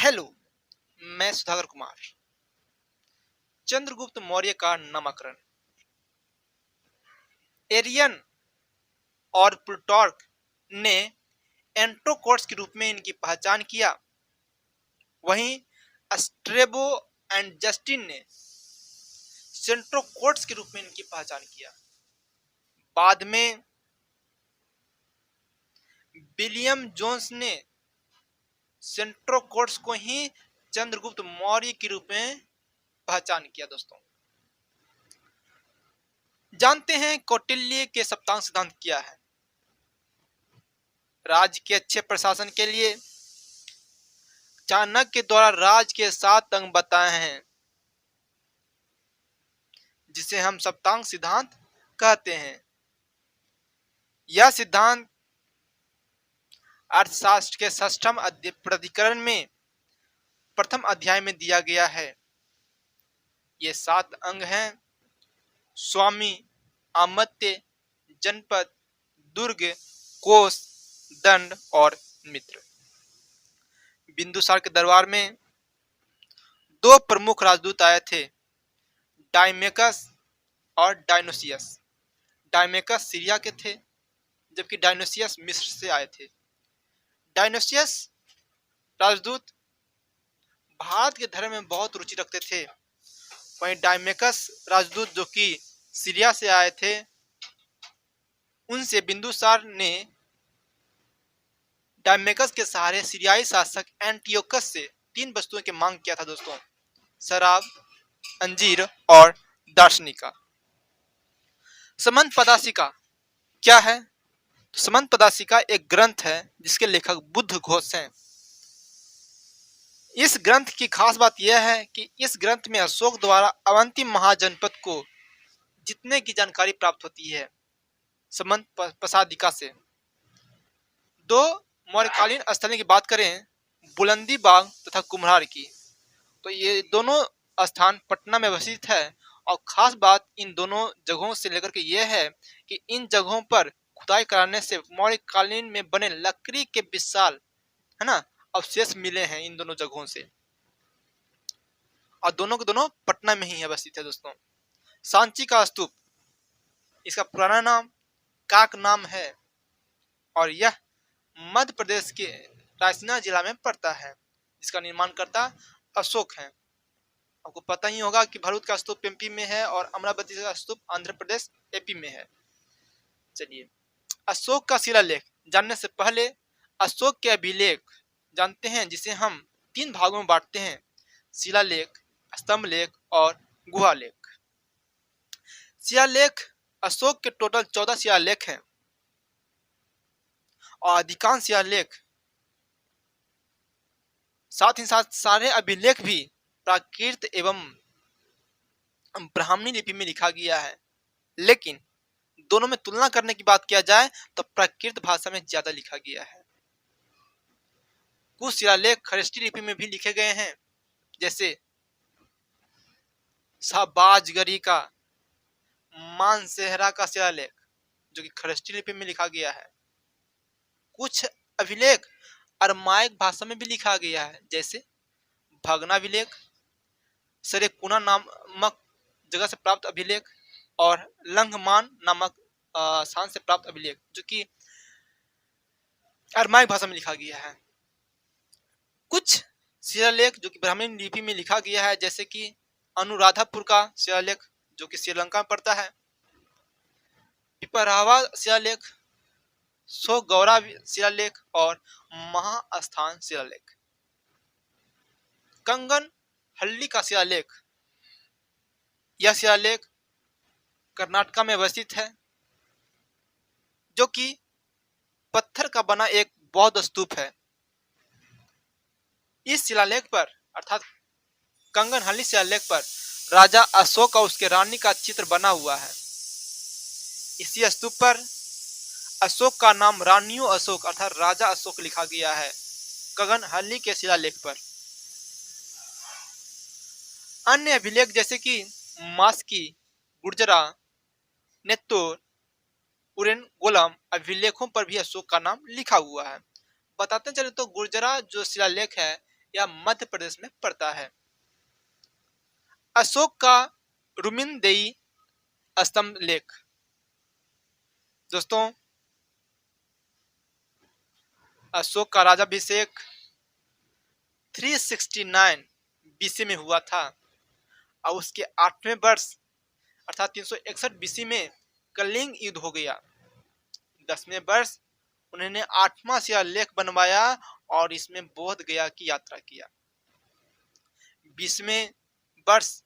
Hello, मैं सुधाकर कुमार। चंद्रगुप्त मौर्य का नामकरण। एरियन और प्लूटार्क ने एंट्रोकोट्स के रूप में इनकी पहचान किया। वहीं स्ट्रेबो एंड जस्टिन ने सेंट्रोकोट्स के रूप में इनकी पहचान किया। बाद में विलियम जोन्स ने सेंट्रोकोट्स को ही चंद्रगुप्त मौर्य के रूप में पहचान किया। दोस्तों, जानते हैं कौटिल्य के सप्तांग सिद्धांत क्या है? राज्य के अच्छे प्रशासन के लिए चाणक्य द्वारा राज्य के 7 अंग बताए हैं, जिसे हम सप्तांग सिद्धांत कहते हैं। यह सिद्धांत अर्थशास्त्र के 6वें प्राधिकरण में प्रथम अध्याय में दिया गया है। ये 7 अंग हैं: स्वामी, अमात्य, जनपद, दुर्ग, कोष, दंड और मित्र। बिंदुसार के दरबार में 2 प्रमुख राजदूत आए थे, डायमेकस और डायनोसियस। डायमेकस सीरिया के थे, जबकि डायनोसियस मिस्र से आए थे। डायनोसियस राजदूत भारत के धर्म में बहुत रुचि रखते थे। वहीं डायमेकस राजदूत जो कि सीरिया से आए थे, उनसे बिंदुसार ने डायमेकस के सहारे सीरियाई शासक एंटियोकस से 3 वस्तुओं की मांग किया था। दोस्तों, शराब, अंजीर और दार्शनिका। समंत पदासिका क्या है? समंत पदासिका एक ग्रंथ है जिसके लेखक बुद्ध घोष हैं। इस ग्रंथ की खास बात यह है कि इस ग्रंथ में अशोक द्वारा अवंती महाजनपद को जीतने की जानकारी प्राप्त होती है समंत पदासिका से। 2 मौर्यकालीन स्थलों की बात करें, बुलंदी बाग तथा कुम्हरार की, तो ये दोनों स्थान पटना में अवस्थित है। और खास बात इन दोनों जगहों से लेकर के यह है कि इन जगहों पर खुदाई कराने से मौर्यकालीन में बने लकड़ी के विशाल अवशेष मिले हैं इन दोनों जगहों से, और दोनों के दोनों पटना में ही अवस्थित है। दोस्तों, सांची का स्तूप, इसका पुराना नाम काक नाम है और यह मध्य प्रदेश के रायसेन जिला में पड़ता है, जिसका निर्माणकर्ता अशोक हैं। आपको पता ही होगा कि भरूच का स्तूप एमपी में है और अमरावती का स्तूप आंध्र प्रदेश एपी में है। चलिए, अशोक का शिलालेख जानने से पहले अशोक के अभिलेख जानते हैं, जिसे हम 3 भागों में बांटते हैं: शिलालेख, स्तंभ लेख और गुहा लेख। शिलालेख, अशोक के टोटल 14 शिलालेख हैं और अधिकांश शिलालेख साथ ही साथ सारे अभिलेख भी प्राकृत एवं ब्राह्मणी लिपि में लिखा गया है। लेकिन दोनों में तुलना करने की बात किया जाए तो प्राकृत भाषा में ज्यादा लिखा गया है। कुछ शिलालेख खरष्टी लिपि में भी लिखे गए हैं, जैसे शाहबाजगरी का मानसेहरा का शिलालेख, जो कि खरष्टी लिपि में लिखा गया है। कुछ अभिलेख अरमाइक भाषा में भी लिखा गया है, जैसे भगनाभिलेख, सरेकुना नामक जगह से प्राप्त अभिलेख और लंघमान नामक स्थान से प्राप्त अभिलेख, जो कि अरमाइक भाषा में लिखा गया है। कुछ शिलालेख जो कि ब्राह्मणी लिपि में लिखा गया है, जैसे कि अनुराधापुर का शिलालेख जो कि श्रीलंका में पड़ता है, पिपरावा शिलालेख, सोगौरा शिलालेख और महास्थान शिलालेख। कंगन हल्ली का शिलालेख, यह शिलालेख कर्नाटक में अवस्थित है, जो कि पत्थर का बना एक बौद्ध स्तूप है। इस शिलालेख पर अर्थात कंगनहल्ली शिलालेख पर राजा अशोक और उसके रानी का चित्र बना हुआ है। इसी स्तूप पर अशोक का नाम रानियों अशोक अर्थात राजा अशोक लिखा गया है कंगनहल्ली के शिलालेख पर। अन्य अभिलेख जैसे कि मास्की, गुर्जरा, नेत्तोर, उरेनगोलम अभिलेखों पर भी अशोक का नाम लिखा हुआ है। बताते चले तो गुर्जरा जो शिलालेख है, यह मध्य प्रदेश में पड़ता है। अशोक का रुमिनदेई स्तंभ लेख। दोस्तों, अशोक का राज्याभिषेक 369 बीसी में हुआ था और उसके 8वें वर्ष अर्थात 361 बीसी में कलिंग युद्ध हो गया। 10वें वर्ष उन्होंने 8वां शिलालेख बनवाया और इसमें बोध गया की यात्रा किया। 20वें वर्ष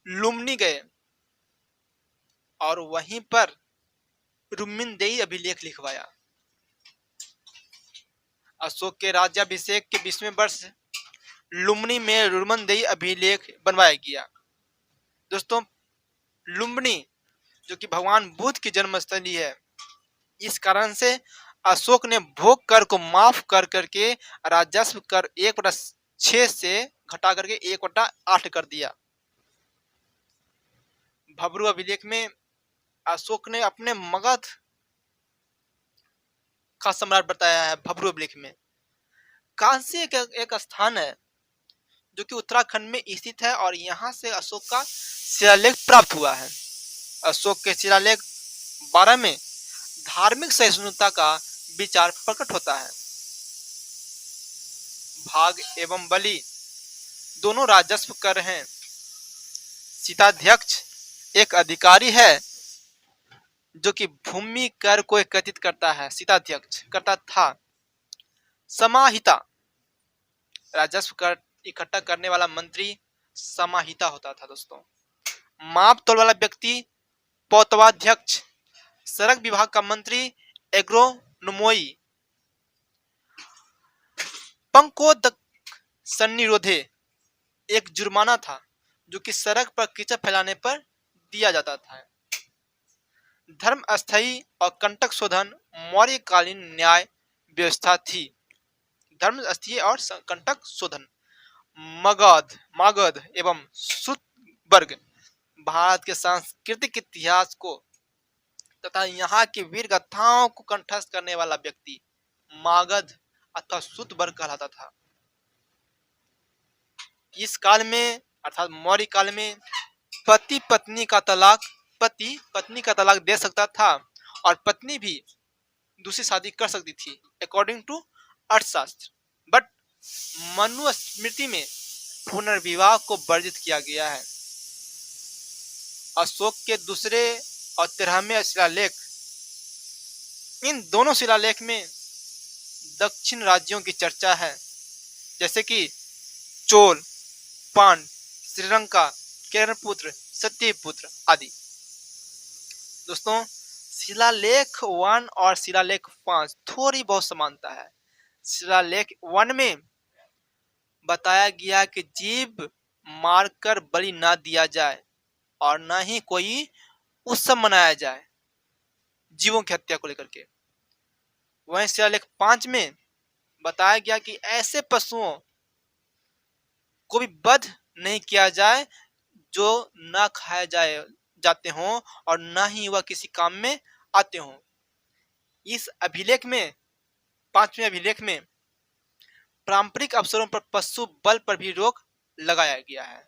लुम्बिनी गए और वहीं पर रुमिनदेई अभिलेख लिखवाया। अशोक के राज्याभिषेक के 20वें वर्ष लुम्बिनी में रुमिनदेई अभिलेख बनवाया गया। दोस्तों, लुम्बिनी जो कि भगवान बुद्ध की जन्मस्थली है, इस कारण से अशोक ने भोग कर को माफ कर करके राजस्व कर 1/6 से घटा करके 1/8 कर दिया। भब्रू अभिलेख में अशोक ने अपने मगध का सम्राट बताया है। भब्रू अभिलेख में कांसी एक स्थान है जो कि उत्तराखंड में स्थित है और यहाँ से अशोक का शिलालेख प्राप्त हुआ है। अशोक के शिलालेख 12 में धार्मिक सहिष्णुता का विचार प्रकट होता है। भाग एवं बलि दोनों राजस्व कर हैं। शीताध्यक्ष एक अधिकारी है जो कि भूमि कर को एकत्रित करता है। शीताध्यक्ष करता था। समाहिता राजस्व कर इकट्ठा करने वाला मंत्री समाहिता होता था। दोस्तों, माप तोल वाला व्यक्ति पौतवाध्यक्ष, सड़क विभाग का मंत्री एग्रोनोमोई, पंकोदक सन्निरोधे एक जुर्माना था जो कि सड़क पर कीचड़ फैलाने पर दिया जाता था। धर्म अस्थायी और कंटक शोधन मौर्यकालीन न्याय व्यवस्था थी। धर्म अस्थायी और कंटक शोधन मगध एवं सुतवर्ग भारत के सांस्कृतिक इतिहास को तथा यहाँ की वीर गाथाओं को कंठस्थ करने वाला व्यक्ति मागध अथवा सुतवर्ग कहलाता था। इस काल में अर्थात मौर्य काल में पति पत्नी का तलाक दे सकता था और पत्नी भी दूसरी शादी कर सकती थी अकॉर्डिंग टू अर्थशास्त्र। बट मनुस्मृति में पुनर्विवाह को वर्जित किया गया है। अशोक के दूसरे और 13वें शिलालेख, इन दोनों शिलालेख में दक्षिण राज्यों की चर्चा है, जैसे कि चोल, पांड, श्रीलंका, केरपुत्र, सत्यपुत्र आदि। दोस्तों, शिलालेख 1 और शिलालेख 5 थोड़ी बहुत समानता है। शिलालेख 1 में बताया गया कि जीव मारकर बलि ना दिया जाए और न ही कोई उत्सव मनाया जाए जीवों की हत्या को लेकर के। वहीं शिलालेख 5 में बताया गया कि ऐसे पशुओं को भी वध नहीं किया जाए जो ना खाए जाते हों और ना ही वह किसी काम में आते हों। इस अभिलेख में 5वें अभिलेख में पारंपरिक अवसरों पर पशु बल पर भी रोक लगाया गया है।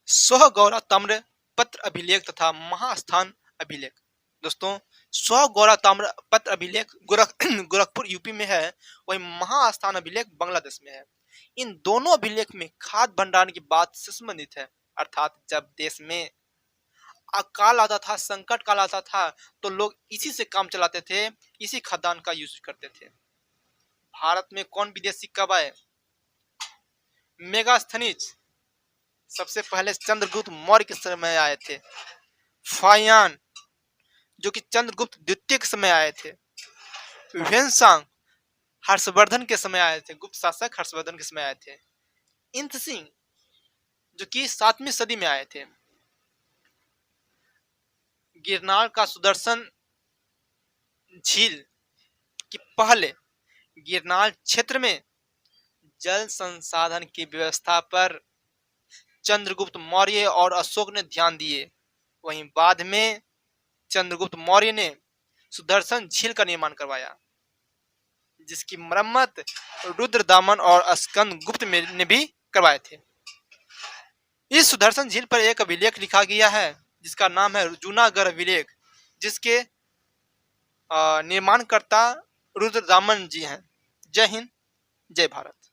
स्वगौरा ताम्र पत्र अभिलेख तथा महास्थान अभिलेख। दोस्तों, स्वगौरा ताम्र पत्र अभिलेख गोरखपुर यूपी में है, वही महास्थान अभिलेख बांग्लादेश में है। इन दोनों अभिलेख में खाद्य भंडारण की बात से संबंधित है, अर्थात जब देश में अकाल आता था, संकट काल आता था, तो लोग इसी से काम चलाते थे, इसी खाद्यान्न का यूज करते थे। भारत में कौन विदेशी कब आए? मेगास्थनीज सबसे पहले चंद्रगुप्त मौर्य के समय आए थे। फायान जो कि चंद्रगुप्त द्वितीय के समय आए थे। वेनसांग हर्षवर्धन के समय आए थे, गुप्त शासक हर्षवर्धन के समय आए थे। इंत सिंह जो कि 7वीं सदी में आए थे। गिरनार का सुदर्शन झील की पहले गिरनार क्षेत्र में जल संसाधन की व्यवस्था पर चंद्रगुप्त मौर्य और अशोक ने ध्यान दिए। वहीं बाद में चंद्रगुप्त मौर्य ने सुदर्शन झील का निर्माण करवाया। जिसकी मरम्मत रुद्रदामन और स्कंद गुप्त ने भी करवाए थे। इस सुदर्शन झील पर एक अभिलेख लिखा गया है जिसका नाम है जूनागढ़ अभिलेख, जिसके निर्माणकर्ता रुद्रदामन जी हैं। जय हिंद, जय भारत।